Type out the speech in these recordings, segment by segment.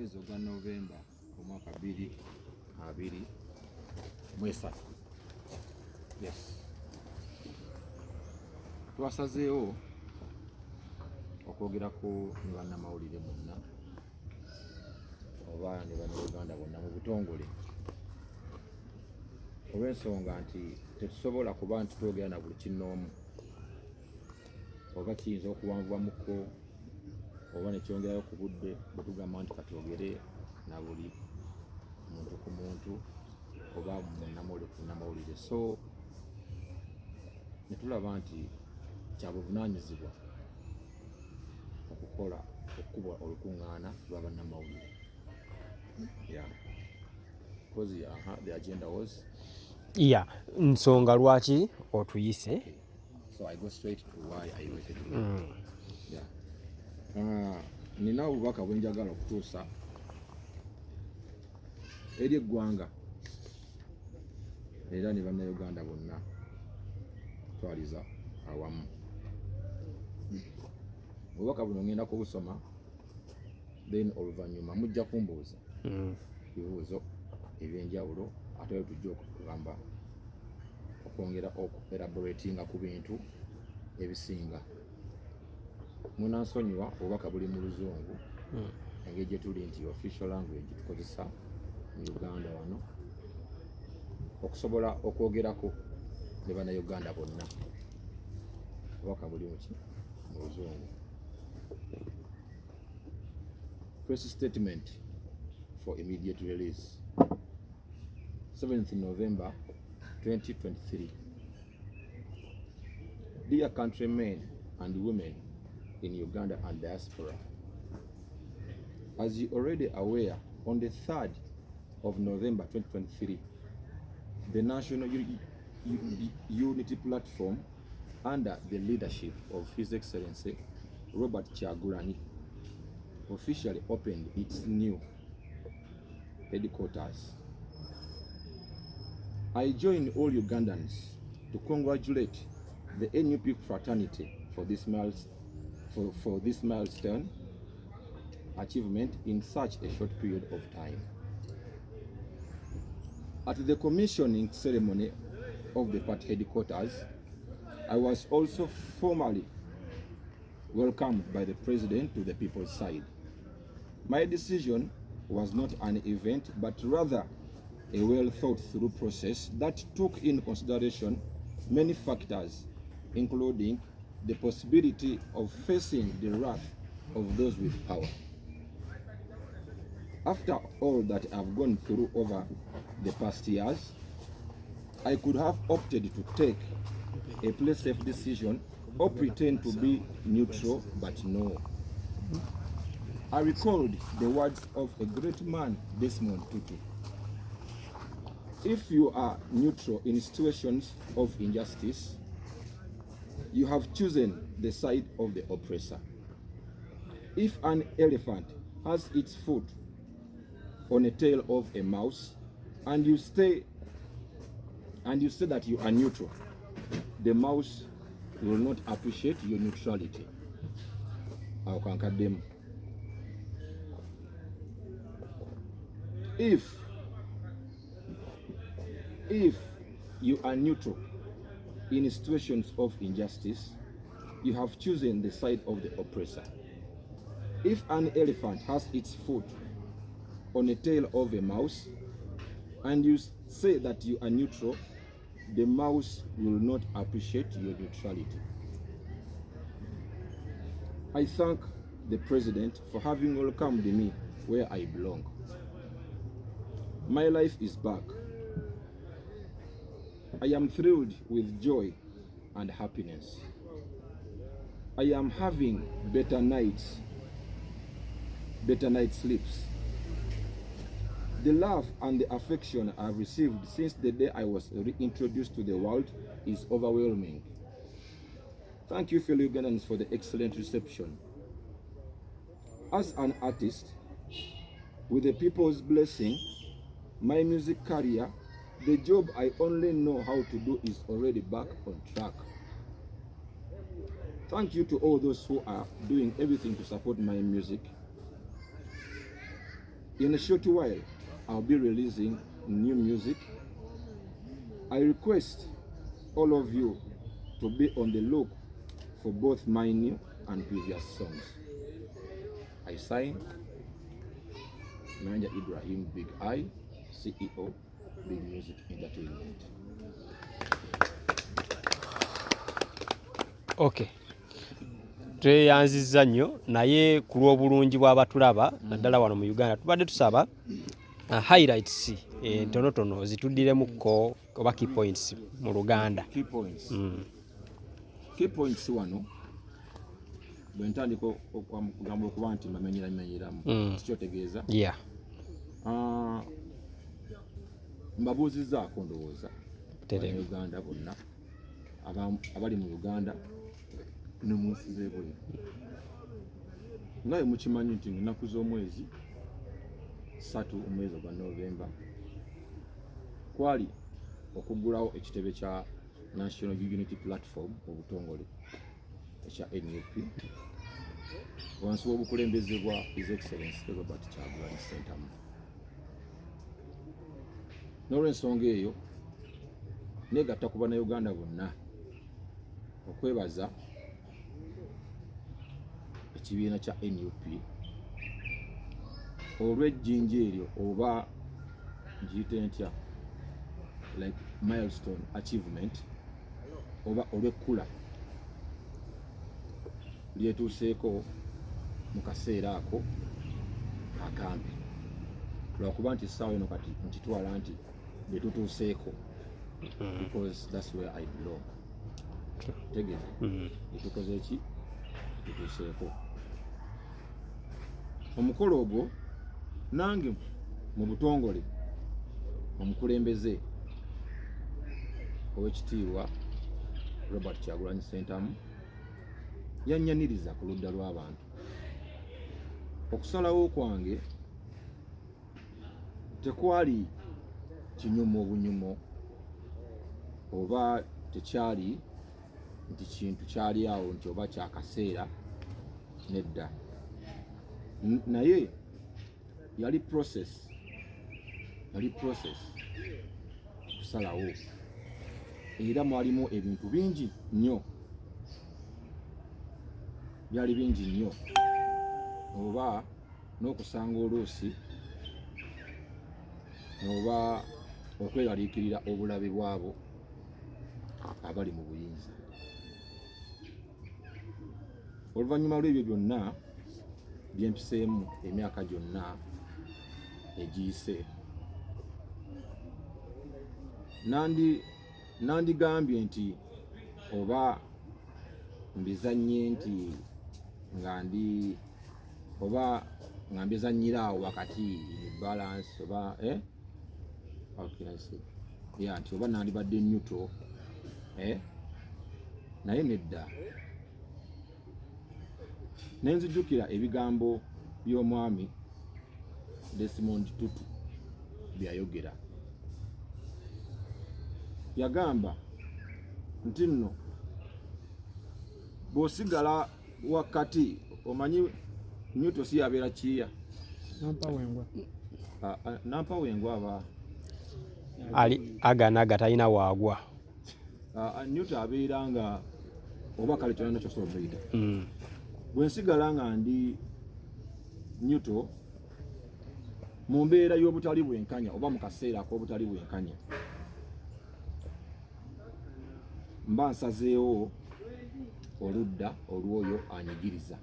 omwezi ogwa Novemba omwaka 2023. Yes. Twasazeewo okwogerako ne bannamawulire bonna oba ne bannayuganda bonna mu butongole olw'ensonga nti tetusobola kuba nti twogera na buli kinnoomu oba kiyinza okuwanvwamuko oba nekyongerayo ku budde bwe tugamba nti katwogere na buli muntu ku muntu oba munnamawulire. So netulaba nti kyabuvunaanyizibwa okukuba olukuŋŋaana lwa bannamawulire. Yeah. Because the agenda was nsonga lwaki otuyise. Okay. So I go straight to why I waited. Yeah. Nina obubaka bwe njagala okutuusa eri eggwanga era ne bannayuganda bonna twaliza awamu. Obubaka buno ngenda kubusoma then oluvannyuma mujja kumbuuza ebibuuzo ebyenjawulo ate tujja okugamba okwongera elaboratinga ku bintu ebisinga. Munansonyiwa obubaka buli mu Luzungu engeri gye tuli nti official language tukozesa mu Uganda wano okusobola okwogerako ne bannayuganda bonna. Obubaka buli mu Luzungu. Press statement for immediate release. 7th November 2023. Dear countrymen and women in Uganda and diaspora, as you already aware, on the 3rd of November 2023, the National Unity Platform, under the leadership of His Excellency Robert Kyagulanyi, officially opened its new headquarters. I join all Ugandans to congratulate the NUP fraternity for this milestone achievement in such a short period of time. At the commissioning ceremony of the party headquarters, I was also formally welcomed by the President to the people's side. My decision was not an event, but rather a well-thought-through process that took in consideration many factors, including the possibility of facing the wrath of those with power. After all that I've gone through over the past years, I could have opted to take a play-safe decision or pretend to be neutral, but no. I recalled the words of a great man, Desmond Tutu. If you are neutral in situations of injustice, you have chosen the side of the oppressor. If an elephant has its foot on the tail of a mouse, and you say that you are neutral, the mouse will not appreciate your neutrality. I'll conquer them. If you are neutral in situations of injustice, you have chosen the side of the oppressor. If an elephant has its foot on the tail of a mouse, and you say that you are neutral, the mouse will not appreciate your neutrality. I thank the President for having welcomed me where I belong. My life is back. I am thrilled with joy and happiness. I am having better night sleeps. The love and the affection I've received since the day I was reintroduced to the world is overwhelming. Thank you, fellow Ugandans, for the excellent reception. As an artist, with the people's blessing, my music career, the job I only know how to do, is already back on track. Thank you to all those who are doing everything to support my music. In a short while, I'll be releasing new music. I request all of you to be on the look for both my new and previous songs. I sign Manager Ibrahim Big I, CEO, Big Music Entertainment. Okay. Tweyanzizza nnyo naye ku lw'obulungi bw'abatulaba naddala wano mu Uganda tubadde tusaba highlights ntonotono zituddiremukko oba key points mu Luganda. Key points. Key points wano bwe ntandika okugamba okuba nti mbamenyeramu kikyotegeeza. Yeah. Mbabuuzizzaako ndowooza Uganda bonna abali mu Uganda ne mu nsi z'ebweru. Nga mukimanyi nti ennaku z'omwezi 3 omwezi gwa Novemba kwali okuggulawo ekitebe kya National Unity Platform obutongole ekya NUP wansi w'obukulembeze bwa His Excellency Robert Kyagulanyi Ssentamu. N'olw'ensonga eyo negatta ku bannayuganda bonna okwebaza ekibiina kya NUP olw'ejjinja eryo oba ngiyite ntya like milestone achievement oba olw'ekkula lyetuuseeko mu kaseera ako akambi lwakuba nti essaawa eno kati nkitwala nti lyetutuuseeko because that's where I belong. Tegeze etukoze eki tutuuseeko omukolo ogwo nange mu butongole omukulembeze ow'ekitiibwa Robert Kyagulanyi Ssentamu yannyaniriza ku ludda lw'abantu. Okusalawo kwange tekwali kinyumo bunyumo oba tekyali nti kintu kyali awo nti oba kyakaseera nedda, naye yali process okusalawo era mwalimu ebintu bingi nnyo, byali bingi nnyo oba n'okusanga oluusi oba okweraliikirira obulabe bwabo abali mu buyinza. Oluvannyuma lw'ebyo byonna byempiseemu emyaka gyonna egiyise nandigambye nti oba mbizannye nti nga mbizannyira awo wakati balance oba nti oba nandibadde neutral naye nedda. Nenzijjukira ebigambo by'omwami Desmond Tutu byayogera. Yagamba nti nno bw'osigala wakati omanyi neutral si yabeera kiya nampa wengwa aba ali aganaga talina waagwa neutral abeera nga oba kale kyonna nakyo sobeera bwe nsigala nga ndi neutral mu mbeera y'obutali bwenkanya oba mu kaseera ak'obutali bwenkanya mba nsazeewo oludda olw'oyo anyigiriza.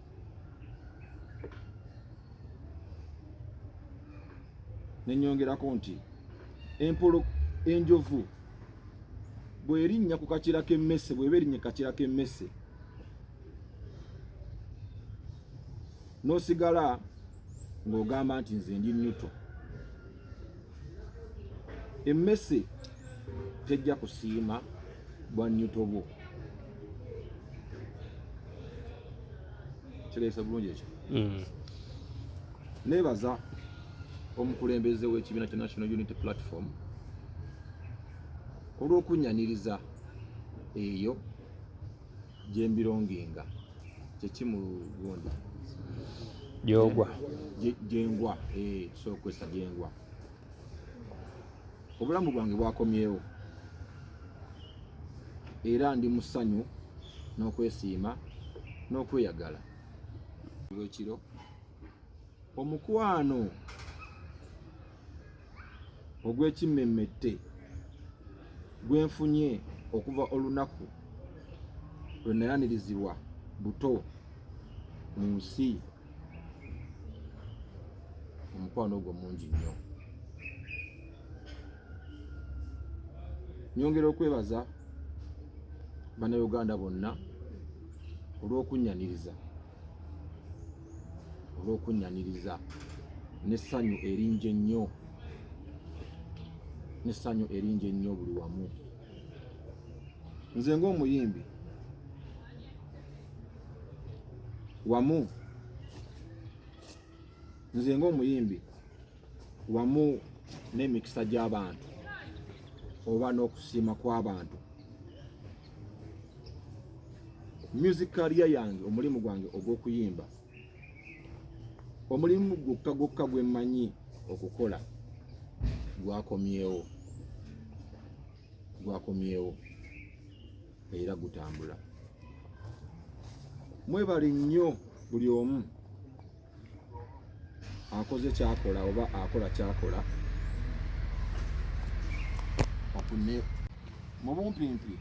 Nenyongerako nti enjovu bw'erinnya ku kakira k'emmese bw'eba erinnye kakira k'emmese n'osigala ng'ogamba nti nze ndi neutral, emmese tejja kusiima bwa neutral bwo. Kireese bulungi ekyo. Neebaza omukulembeze w'ekibiina kya National Unity Platform olw'okunnyaniriza eyo gye mbirongenga. Kyeki mu lugundi gyogwa gyengwa sokwesa gyengwa. Obulamu bwange bwakomyewo era ndi musanyu n'okwesiima n'okweyagala. Lwekiro omukwano ogw'ekimmemmette gwenfunye okuva olunaku lwe nayanirizibwa buto mu nsi, omukwano ogwo mungi nnyo. Nyongera okwebaza bannayuganda bonna olw'okunnyaniriza n'essanyu eringi ennyo buli wamu. Nze ng'omuyimbi wamu n'emikisa gy'abantu oba n'okusiima kw'abantu, music career yange, omulimu gwange ogw'okuyimba, omulimu gwokka gwe mmanyi okukola gwakomyewo era gutambula. Mwebale nnyo buli omu akoze kyakola oba akola kyakola okune mu bumpimpi.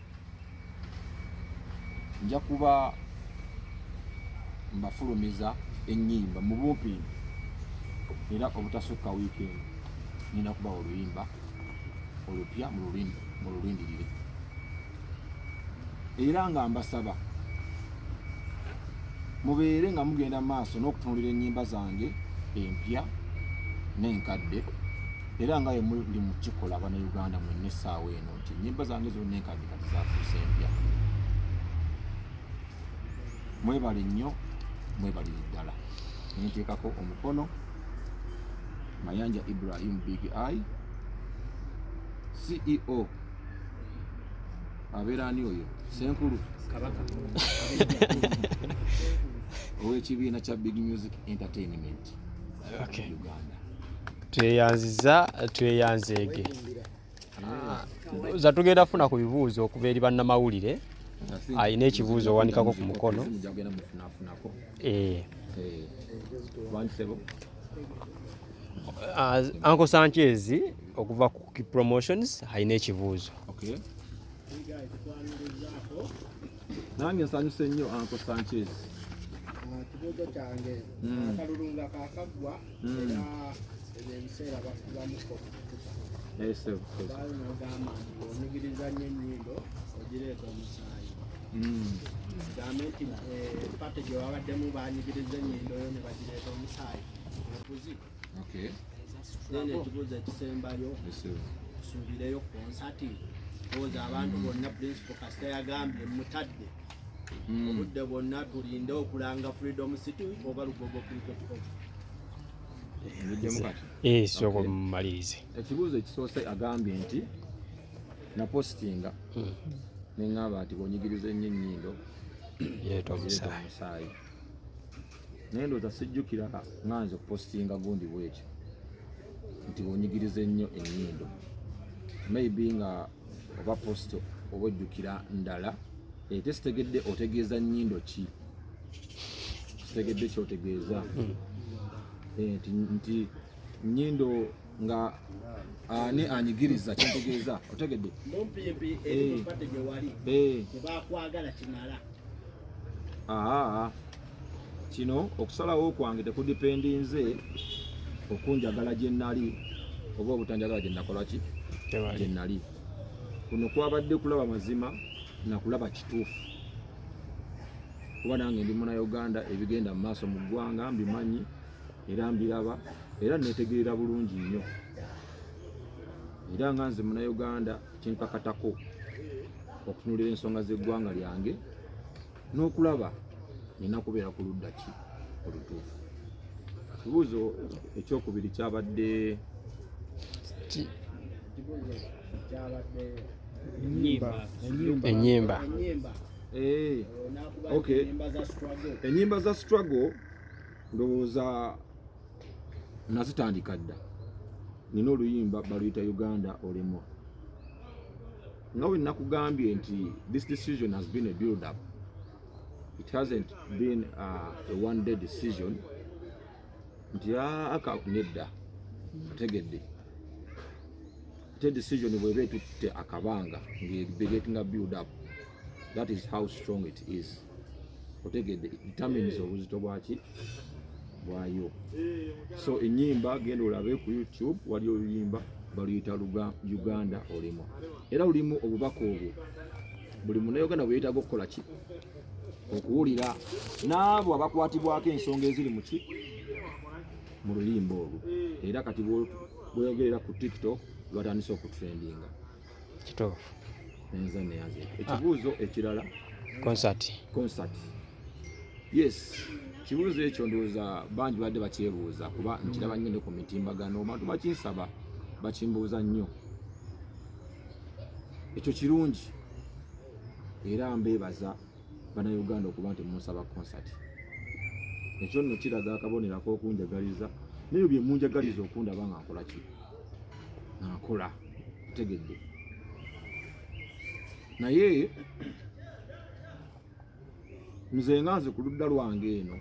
Nja kuba mbafulumiza ennyimba mu bumpimpi era obutasukka wiikendi nina kuba oluyimba olupya mu lulindirire, era nga mbasaba mubeere nga mugenda maaso n'okutunulira ennyimba zange empya n'enkadde, era nga muli mu kikola Bannayuganda mwenna essaawa eno nti ennyimba zange zonna enkadde kati zaafuuse empya. Mwebale nnyo, mwebalire ddala. Nenteekako omukono Mayanja Ibrahim Big Eye, CEO abeera ani oyo Senkulu Kabaka ow'ekibiina kya Big Music Entertainment Uganda. Tweyanzeege za tugenda funa ku bibuuzo okuva eri bannamawulire. Ayina ekibuuzo owanikako ku mukono. Uncle Sanchez okuva ku Promotions ayina ekibuuzo. Nange nsanyuse nnyo Uncle Sanchez. Kibuuzo kyange akalulunga kakagwa era ebiseera bakubamuko bagamba onyigiriza nnyo ennyindo ogireeta omusaayi. Gambe nti pate gye wabaddemu banyigiriza ennyindo yo ne bagireeta omusaayi okuzi. Then ekibuuzo ekisembayo kusuubireyo konsati oza abantu bonna principal kasita yagambye mutadde obudde bwonna tulinde okulanga Freedom City oba Lugogo Cricket Club. Soko mumalize. Ekibuuzo ekisoose agambye nti napostinga neŋŋamba nti bw'onyigiriza ennyo ennyindo yeeta omusaayi. Naye ndowooza sijjukira nga nze okupostinga gundi bwekyo nti bw'onyigiriza ennyo ennyindo. Maybe nga oba post oba ojjukira ndala tesitegedde otegeeza nnyindo ki, sitegedde kyotegeeza nti nnyindo nga ani anyigiriza kyentegeeza otegedde mumpimpi pate gye wali tebakwagala kimala. Kino okusalawo kwange tekudipendinze okunjagala gye nnali oba obutanjagala gye nakola ki gye nnali. Kuno kwabadde kulaba mazima na kulaba kituufu, kuba nange ndi Munnayuganda ebigenda mu maaso mu ggwanga mbimanyi era mbiraba era netegerera bulungi nnyo, era nga nze Munnayuganda kimpakatako okutunulira ensonga z'eggwanga lyange n'okulaba nina kubeera ku ludda ki olutuufu. Ekibuuzo ekyokubiri kyabadde ennyimba. Okay, ennyimba za struggle ndowooza nazitandika dda. Nina oluyimba baluyita Uganda Olemwa. Nga bwe nakugambye nti this decision has been a build up. It hasn't been a one day decision. Nti aka nedda. Tegedde. The decision bweba etutte akabanga ng'ebegetting a build up. That is how strong it is. Otegedde, it determines obuzito bwaki bwayo. So ennyimba genda olabe ku YouTube wali oluyimba baluyita Uganda Olemwa. Era lulimu obubaka obwo buli munnayuganda bwe yeetaaga okukola ki okuwulira n'abo abakwatibwako ensonga eziri mu ki mu luyimba olwo. Era kati bweyogerera ku TikTok batandise okutrendinga. Kituufu. Enza neyaze ekibuuzo ekirala concert. Yes, kibuuzo ekyo ndowooza bangi badde bakyebuuza kuba nkiraba nnyo ne ku mitimbagano abantu bakinsaba bakimbuuza nnyo. Ekyo kirungi era mbeebaza bannayuganda okuba nti munsaba concert. Ekyo nno kiraga akabonero ak'okunjagaliza naye bye munjagaliza okundaba nga nkola ki nkola tegedde. Naye nze nganze ku ludda lwange eno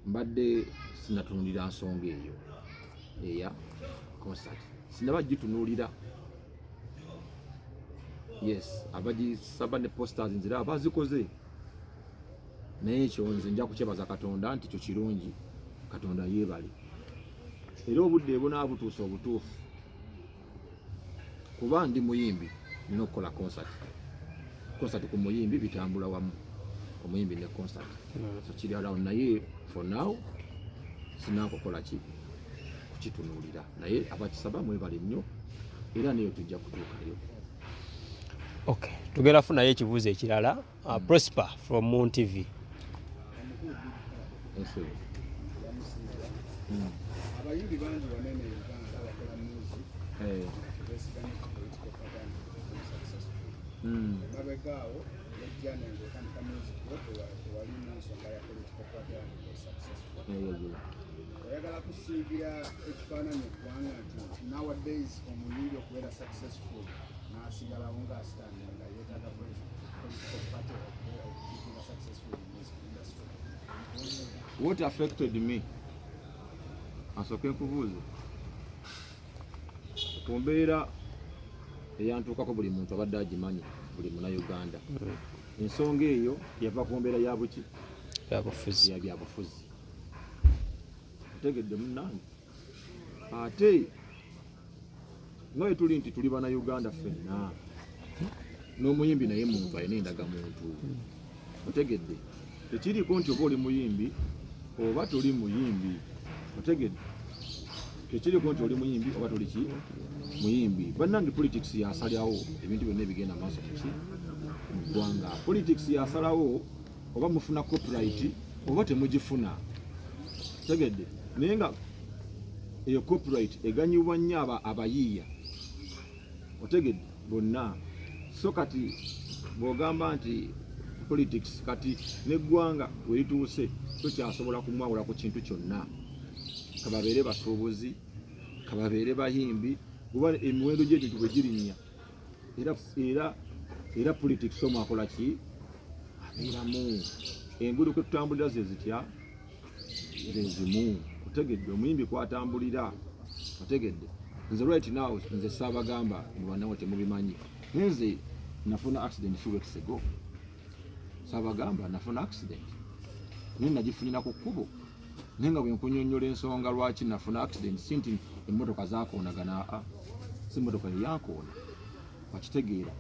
mbadde sinatunuulira nsonga eyo eya concert, sinaba gitunuulira. Yes, abagisaba ne posters nzira abazikoze, naye ekyo nze nja kukyebaza Katonda nti kyo kirungi. Katonda yeebale. Era obudde ebonaabutuusa obutuufu kuba ndi muyimbi nina okukola concert. Concert ku muyimbi bitambula wamu, omuyimbi ne concert. So kiri around, naye for now sinakukola ki kukitunuulira, naye abakisaba mwebale nnyo era neyo tujja kutuukayo. Okay, tugenda funayo ekibuuzo ekirala. Prosper from Moon TV. Abayimbi bangi banene Uganda bakola music. Basically political program successful. Babegaawo yajja n'engokandika music wali n'ensonga ya political program successful. Oyagala kusiigira ekifaananyi eggwanga nti nowadays omuyimbi okubeera successful n'asigalawo ng'asitandinga nga yeetaaga political party okubeera successful in music industry. What affected me? Asooke nkubuuze ku mbeera eyantuukako buli muntu abadde agimanyi, buli munnayuganda. Ensonga eyo yava ku mbeera ya buki byabufuzi. Otegedde munnange, ate nga bwe tuli nti tuli bannayuganda ffenna, n'omuyimbi naye muntu alina endagamuntu. Otegedde tekiriiko nti oba oli muyimbi oba toli muyimbi. Otegedde tekiriko nti oli muyimbi oba toli ki muyimbi. Bannange politics yasalawo ebintu byonna ebigenda maaso mu ggwanga. Politics yasalawo oba mufuna copyright oba temugifuna. Otegedde naye nga eyo copyright eganyibwa nnyo abayiiya. Otegedde bonna. So kati bw'ogamba nti politics kati n'eggwanga we lituuse tokyasobola kumwawula ku kintu kyonna. Kababeere basuubuzi, kababeere bahimbi, kuba emiwendo gy'ebintu bwe girinnya. Era politics omu akola ki abeeramu. Enguudo kwe tutambulira ze zitya ze zimu. Otegedde omuyimbi kwatambulira. Otegedde nze right now nze Ssaabagamba mubannawe temubimanyi. Nze nafuna accident few weeks ago. Ssaabagamba nafuna accident. Naye nagifunira ku kkubo. Naye nga bwe nkunyonnyola ensonga lwaki nafuna accident si nti emmotoka zaakoonagana, si mmotoka yankoona. Wakitegeera.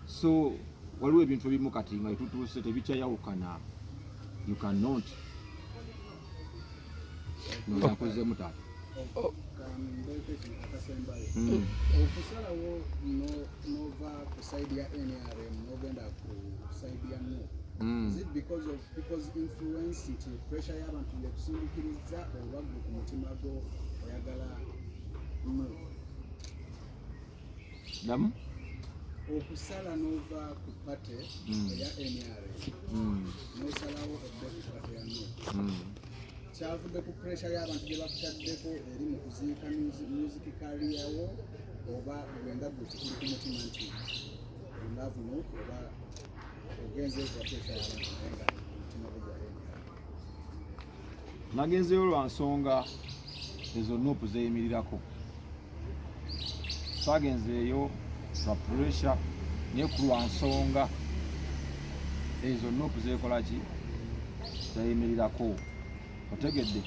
So waliwo ebintu ebimu kati nga tutuuse tebikyayawukana. You cannot. Nozakozemu taata. Okusalawo nova ku side ya NRM nogenda ku side ya Nup. Is it because of people's influence nti pressure y'abantu ngekusindiikiriza oba gwe ku mutima gwo oyagala Nup? Damu? okusala n'ova ku pate eya NRM n'osalawo odde ku pate ya Nup kyavudde ku pressure y'abantu gye bakutaddeko eri mu kuziika music career wo oba gwenda gwe kikuli ku mutima nti love Nup oba ogenze ku pressure y'abantu nga omutima gwa NRM? Nagenzeyo lwa nsonga ezo Nup zeyimirirako. Twagenzeeyo lwa pressure naye ku lwa nsonga ezo Nup zeekola ki zeyimirirako. Otegedde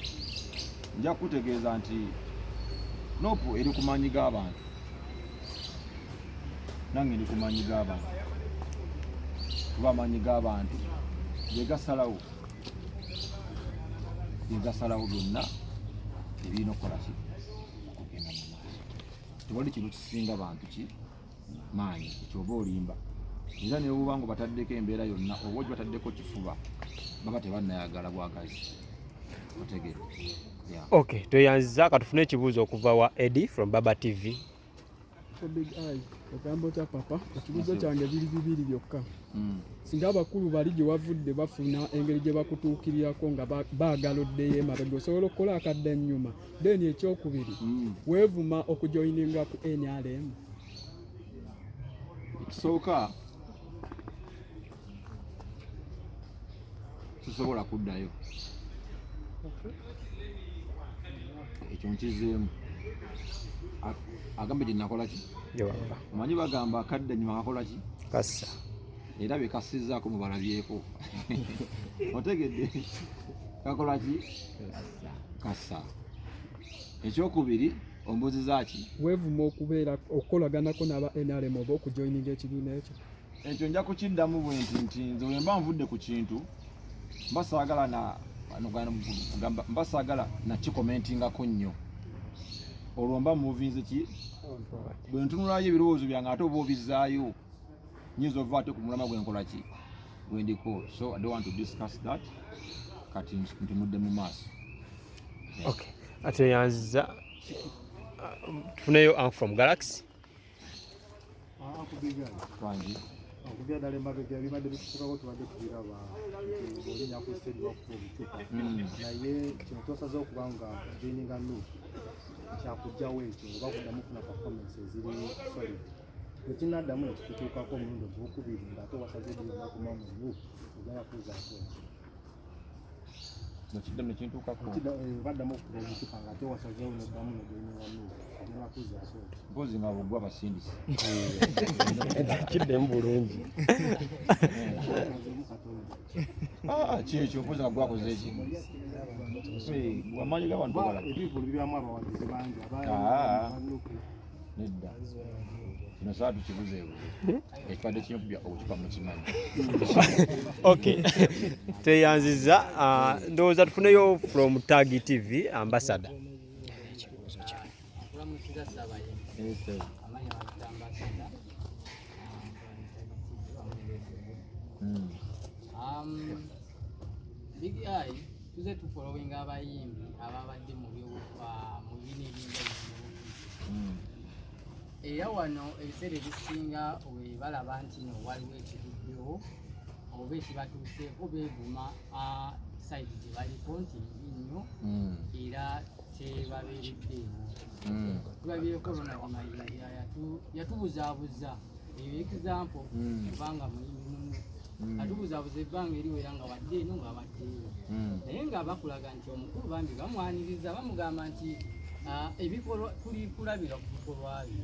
nja kutegeeza nti Nup eri ku maanyi g'abantu, nange ndi ku maanyi g'abantu, kuba amaanyi g'abantu ge gasalawo byonna ebirina okukola ki okugenda mu maaso. Tewali kintu kisinga bantu ki maanyi, ekyoba olimba era ne bw'oba nga bataddeko embeera yonna oba oti bataddeko kifuba baba tebannayagala bwagazi. Otegedde. Okay, tweyanziza katufune ekibuuzo okuva wa Eddie from Baba TV. Big Eye, ogambo kya papa, ekibuuzo kyange biri bibiri byokka. Singa abakulu bali gye wavudde bafuna engeri gye bakutuukirirako nga baagala oddeyo emabega osobola okukola akadde ennyuma. Then ekyokubiri, weevuma okujoyininga ku NRM? Ekisooka tusobola kuddayo. Ekyo nkizeemu. Agambe gye nakola ki? Omanyi bagamba akadde ennyuma kakola ki? Kassa. Era bekasizzaako mubalabyeko. Otegedde kakola ki? Kassa. Ekyokubiri ombuuziza ki? Weevuma okubeera okukolaganako n'aba NRM oba okujoyininga ekibiina ekyo? Ekyo nja kukiddamu bwe nti nze bwe mba nvudde ku kintu mba saagala nakikomentingako nnyo. Olwo mba muvinze ki? Bwe ntunulayo ebirowoozo byange ate oba obizzaayo nyinza ova ate ku mulama gwe nkola ki? Gwe ndiko. So I don't want to discuss that. Kati ntunudde mu maaso. Okay. Ate yanziza tufuneyo from Galaxy. Twangi. Okubya ddala emabega ebibadde bikusukako tubadde tubiraba ng'olinya ku stage bakuba obucupa naye kino twasazeho okuba nga joininga Nup kyakugjawo ekyo oba kuddamu kufuna performance eziri solid. Ekinaddamu nekitutuukako omulundi ogwokubiri ng'ate wasaze byonna mu Nup ogenda kuzaako Nekiddamu nekintuukako baddamu okuba obucupa ng'ate wasazeho noddamu nojoininga Nup ogenda kuzaako mpozi nga bugwa basindisi. Kiddemu bulungi. Kyekyo mpozi nga gwakoze eki? Amaanyi g'abantu ebivulu bibyamu abawagizi bangi nedda. Kino saa tukibuzeewo. Ekibadde kinkubya obucupa mukimanyi. Okay. Tweyanziza ndowooza tufuneyo from Tagi TV ambassador. Big Eye tuze tu following abayimbi ababadde mu bino ebinga era wano ebiseera ebisinga we balaba nti no waliwo ekiruddewo oba ekibatuuseeko beevuma side gye baliko nti nnyo era tebabeereddeewo. Tulabyeko Ronald Mayiga yatubuzaabuza eyo example kubanga mulimu atubuzaabuza ebbanga eriwera nga wadde eno nga waddeeyo naye nga bakulaga nti omukulu bambi bamwaniriza bamugamba nti ebikolwa tuli kulabira ku bikolwa byo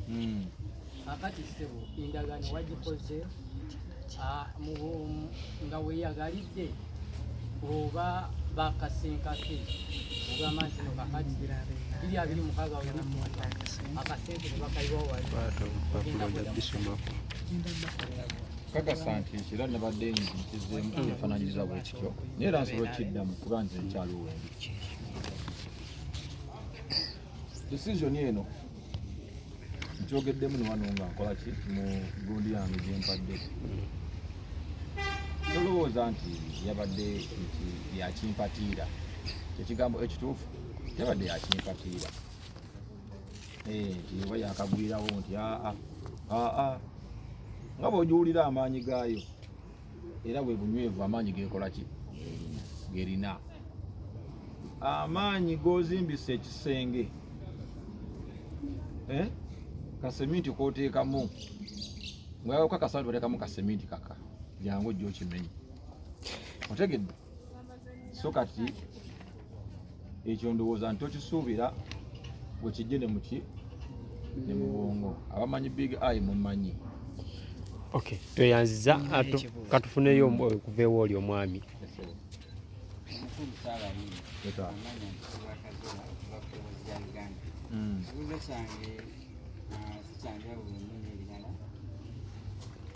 akati ssebo endagaano wagikoze nga weeyagalidde oba bakasenkake ogamba nti no kakati 226 akasente ne bakayiwawo wali Kakasa nti era nabadde nkizeemu efaananyiriza bwe kityo naye era nsobola okiddamu kuba nze nkyaliwo wendi. Decision eno nkyogeddemu ne wano nga nkola ki mu gundi yange gye mpadde. Tolowooza nti yabadde nti yakimpatiira, ekigambo ekituufu yabadde yakimpatiira nti oba yakagwirawo nti nga bw'ogiwulira amaanyi gaayo era bwe bunywevu amaanyi gekola ki gerina amaanyi g'ozimbisa ekisenge kaseminti k'oteekamu ngayawo kakasatu bateekamu kaseminti kaka jangu ojja okimenye otegedde so kati ekyo ndowooza nti okisuubira bwe kijje ne muki ne mu bwongo abamanyi big eye mumanyi. Okay, tweyanziza katufuneyo okuva ewooli omwami. Omukulu Ssabayimbi amanya nti bakuzya Uganda. Ekibuuzo kyange sikyanjawulo nnyo n'ebirala.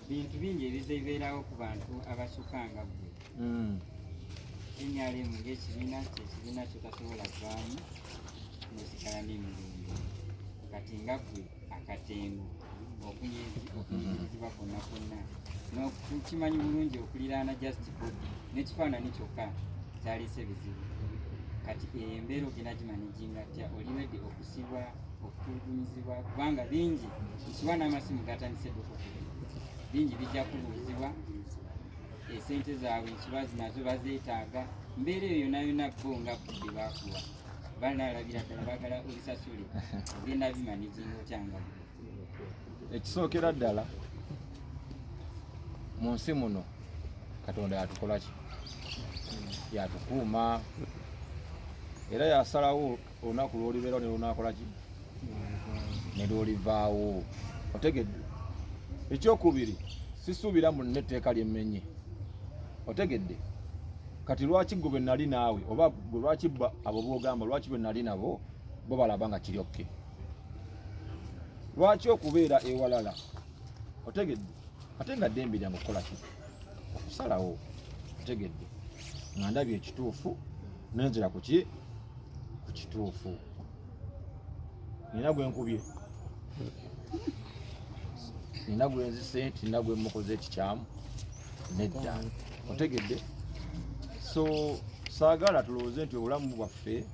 Bintu bingi ebibeerawo ku bantu abasukanga ggwe. NRM ng'ekibiina kyekibiina kyotasobola kuvaamu n'osigala n'emirembe. Kati nga ggwe akatengo okunyezibwa kwonna kwonna nokimanyi bulungi okuliraana Just Bobi n'ekifaananyi kyokka kyaliisa ebizibu. Kati embeera ogenda gimaniginga tya oliwedde okusibwa okutulugunyizibwa kubanga bingi nkiwa n'amasimu gatandise okukuba bingi bijja kubuuzibwa esente zaabwe nkibazi nazo bazeetaaga mbeera eyo yonna yonna bo nga Bobi baakuwa banaalabira ddala baagala obisasule ogenda bimaniginga otyanga. Ekisookera ddala mu nsi muno Katonda yatukola ki yatukuuma era yasalawo olunaku lw'olibeerawo ne lunaakola ki ne lw'olivaawo otegedde. Ekyokubiri sisuubira mu netteeka lyemmenye otegedde. Kati lwaki gwe bwe nali naawe oba gwe lwaki abo boogamba lwaki bwe nali nabo bo balaba nga kiri okke lwaki okubeera ewalala otegedde ate nga ddembe lyange okukola ki okusalawo otegedde nga ndabye ekituufu nenzira ku kituufu nina gwe nkubye nina gwe nzise nti nina gwe mukoze ekikyamu nedda otegedde. So saagala tulowooze nti obulamu bwaffe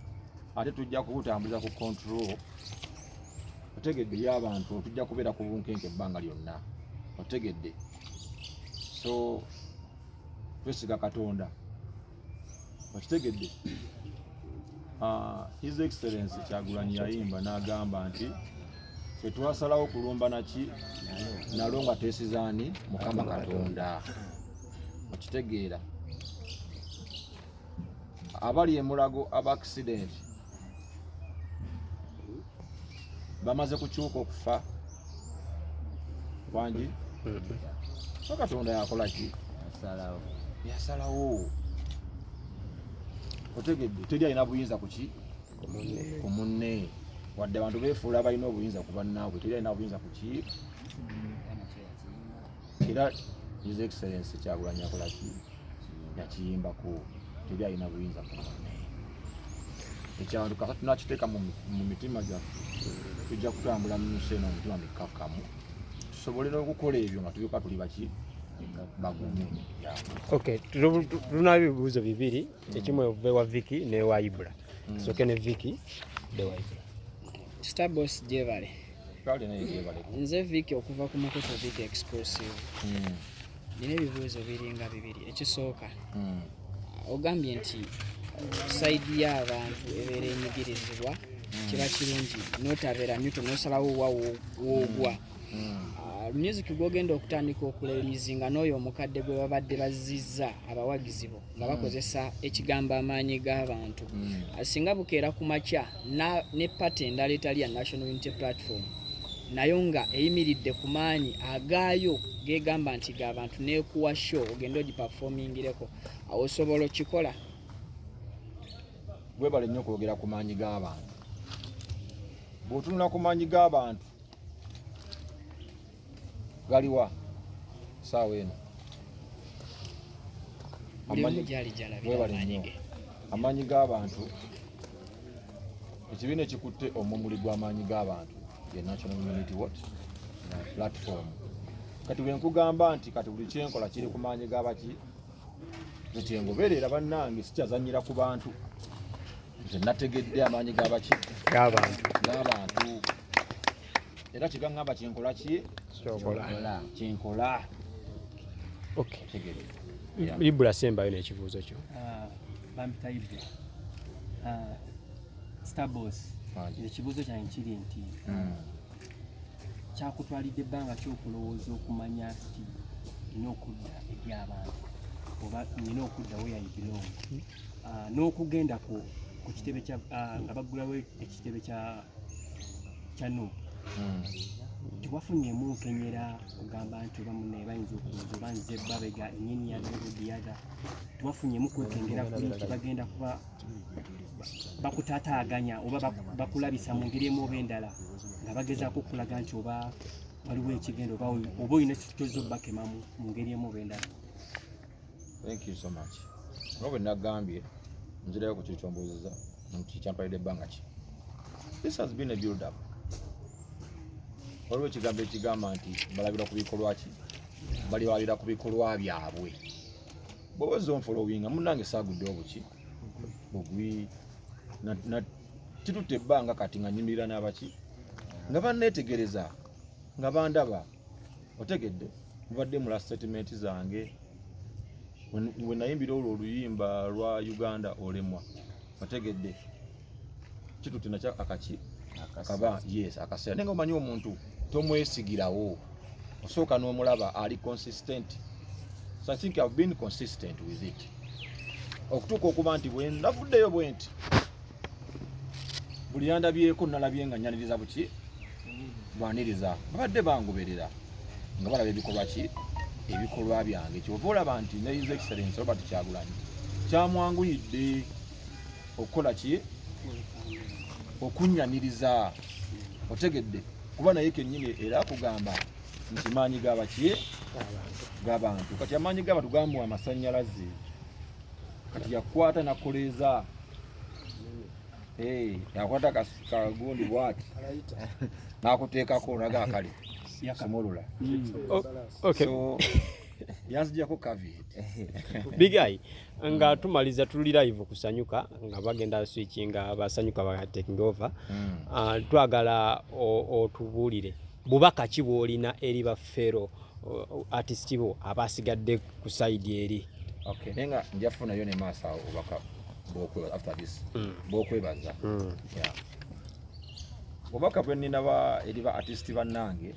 ate tujja kubutambuza ku control otegedde y'abantu tujja kubeera ku bunkenke ebbanga lyonna otegedde. So twesiga Katonda okitegedde. His Excellency Kyagulanyi yayimba n'agamba nti ffe twasalawo kulumba naki nalo nga twesizaani Mukama Katonda okitegeera. Abali emulago aba accident bamaze kukyuka okufa wangi so Katonda yakola ki yasalawo otegedde. Teri alina buyinza kuki ku munne wadde abantu beefuula balina obuyinza ku bannaabwe teri alina buyinza kuki era His Excellency Kyagulanyi yakola ki yakiyimbako teri alina buyinza ku munne. Ekyantu kaka tunakiteeka mu mitima gyaffe tujja kutambula mu nsi eno omutima mikkakkamu tusobole n'okukola ebyo nga tulyoka tuli baki bagume. Okay, tulina ebibuuzo bibiri ekimu ova ewa Vicky n'ewa Ibra. Kisooke ne Vicky dewa Ibra. Starboss Jevale. Kale naye Jevale. Nze Vicky okuva ku Makoto Vicky Exclusive. Nina ebibuuzo biringa bibiri. Ekisooka ogambye nti saidi y'abantu ebeera enyigirizibwa kiba kirungi n'otabeera nyuto n'osalawo woogwa. Music gw'ogenda okutandika okuleliizinga n'oyo omukadde gwe babadde bazizza abawagizi bo nga bakozesa ekigambo amaanyi g'abantu singa bukeera ku makya ne pati endala etali ya National Unity Platform nayo nga eyimiridde ku maanyi agaayo gegamba nti g'abantu n'ekuwa show ogenda ogiperformingireko awo osobola okikola. Webale nnyo okwogera ku maanyi g'abantu. Bw'otunula ku maanyi g'abantu galiwa saawa eno amaanyi g'abantu ekibiina ekikutte omumuli gw'amaanyi g'abantu ye National Unity Platform. Kati bwe nkugamba nti kati buli kyenkola kiri ku maanyi g'abaki nti engoberera bannange sikyazannyira ku bantu nze nategedde amaanyi g'abaki g'abantu era kigangamba kyenkola ki kyenkola. Okay. Tegere. Ibula Sembayo n'ekibuuzo kyo. Bampita Ibula. Starboss. Ekibuuzo kyange kiri nti kyakutwalidde ebbanga ky'okulowooza okumanya nti nina okudda eri abantu oba nina okudda where you belong, n'okugenda ku kitebe nga baggulawo ekitebe kya Nup. Tewafunyeemu nkenyera kugamba nti oba munnaye bayinza okuza oba nze babega ennyini ya lodiyaga, tewafunyeemu kwekengera kuli nti bagenda kuba bakutaataaganya oba bakulabisa mu ngeri emu oba endala nga bagezaako okulaga nti oba waliwo ekigendo oba olina ekitozo bakema mu ngeri emu oba endala. Thank you so much. Nga nagambye nzirayo ku kyekyombuuziza nti kyampalidde ebbanga ki. This has been a build up. Waliwo ekigambo ekigamba nti balabira ku bikolwa ki, balibaalira ku bikolwa byabwe. Bw'oweza onfolowinga munnange saagudde obuki bugwi kitutte ebbanga kati nga nyimirira n'abaki nga banneetegereza nga bandaba. Otegedde mubadde mula statement zange we nayimbira olwo oluyimba lwa Uganda olemwa. Otegedde kitutte nakyo akaki akaba yes akaseera nenga omanyi omuntu tomwesigirawo osooka n'omulaba ali consistent. So I think I've been consistent with it okutuuka okuba nti bwe navuddeyo bwe nti buli yandabyeko nalabye nga nyaniriza buki bwaniriza babadde bangoberera nga balaba ebikolwa ki ebikolwa byange. Kyova olaba nti ne His Excellency Robert Kyagulanyi kyamwanguyidde okukola ki okunyaniriza. Otegedde kuba naye kennyini era akugamba nti maanyi g'abaki g'abantu. Kati amaanyi g'abantu gamuwa amasannyalaze kati yakwata nakoleza yakwata kagundi bwati nakuteekako naga kale somolula. Okay. So yanzijako caveat. Big Eye nga tumaliza tuli live kusanyuka nga bagenda switchinga basanyuka ba taking over. Twagala otubuulire bubaka ki bw'olina eri bafero artist bo abasigadde ku side eri. Okay, nenga njafunayo ne maaso obubaka bw'okwebaza after this bw'okwebaza. Yeah. Obubaka bwe nina eri ba artist bannange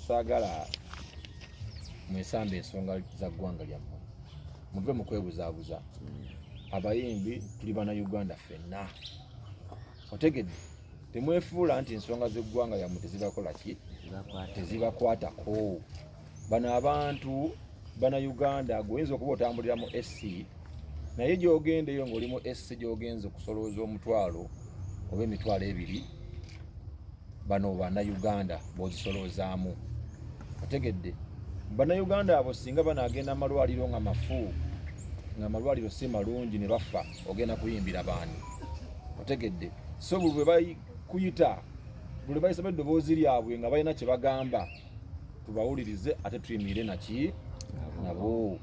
saagala mwesambe ensonga za ggwanga lyammwe muve mu kwebuzaabuza. Abayimbi tuli bana Uganda ffenna. Otegedde temwefuula nti ensonga z'eggwanga lyammwe tezibakola ki tezibakwatako. Bano abantu bana Uganda gwoyinza okuba otambulira mu SC naye gy'ogendeyo ng'oli mu SC gy'ogenze okusolooza omutwalo oba emitwalo ebiri bano bana Uganda b'ozisoloozaamu. Otegedde bana Uganda abo singa banaagenda amalwaliro nga mafu nga amalwaliro si malungi ne bafa ogenda kuyimbira baani. Otegedde so buli bwe bakuyita buli bayisaba eddoboozi lyabwe nga balina kye bagamba tubawulirize ate tuyimire naki nabo.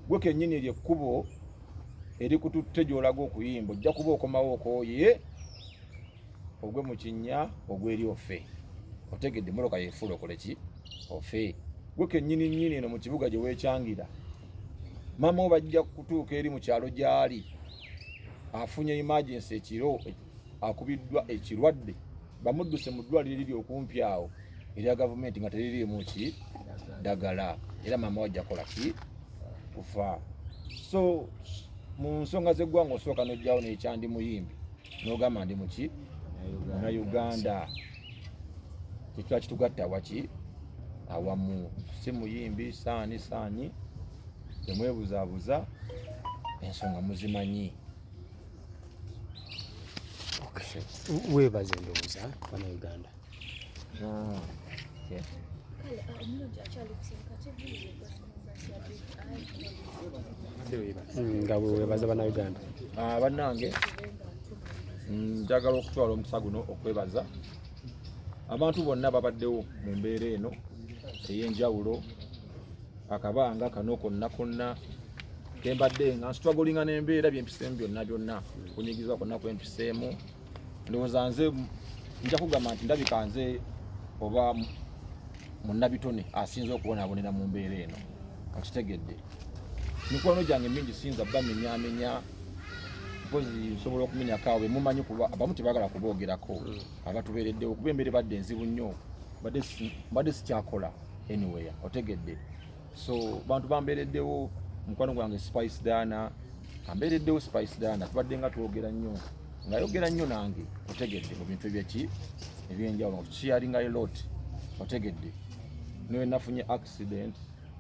Gwe kennyini eryekkubo erikututte gy'olaga okuyimba ojja kuba okomawo okooye ogwe mu kinnya ogweri ofe. Otegedde moloka yeefuula okole ki ofe. Gwe kennyini nnyini eno mu kibuga gye weekyangira mama bajja kutuuka eri mu kyalo gy'ali afunye emergency ekiro akubiddwa ekirwadde bamudduse mu ddwaliro eriri okumpi awo erya gavumenti nga teririimu ki ddagala era mama wajja kola ki kufa. So mu nsonga z'eggwanga osooka n'ojjawo n'ekyandi muyimbi n'ogamba ndi muki na Uganda kikira kitugatta waki awamu si muyimbi saani temwebuzaabuza ensonga muzimanyi. Weebaze ndowooza bana Uganda. Nga weebaza bana Uganda. Bannange njagala okutwala omukisa guno okwebaza abantu bonna babaddewo mu mbeera eno ey'enjawulo akabanga kano konna kembadde nga nsitwagolinga n'embeera byempiseemu byonna kunyigiza kwonna kwempiseemu ndowooza nze nja kugamba nti ndabika nze oba munnabitone asinza okubonaabonera mu mbeera eno okitegedde mikwano gyange mingi siyinza bamenyamenya mpozi nsobola okumenyako awe mumanyi kuba abamu tebaagala kuboogerako abatubeereddewo kuba embeera badde enzibu nnyo badde sikyakola anywhere otegedde so bantu bambeereddewo mukwano gwange Spice Dana ambeereddewo Spice Dana tubadde nga twogera nnyo ng'ayogera nnyo nange otegedde mu bintu ebyenjawulo sharing a lot otegedde niwe nafunye accident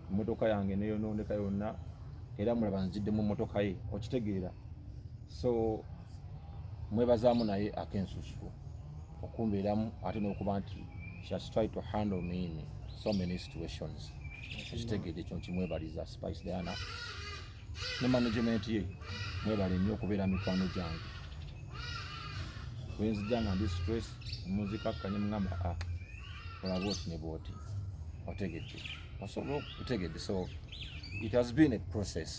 emmotoka yange neyonooneka yonna era mulaba nzidde mu mmotoka ye okitegeera so mwebazaamu naye akensusu okumbeeramu ate n'okuba nti she has tried to handle me in so many situations ekitegeedde ekyo nkimwebaliza Spice Diana ne management ye mwebale nnyo okubeera mikwano gyange wenzijja nga ndi stress muzikakkanye mugamba olaba oti ne bwoti otegedde osobola okutegedde so it has been a process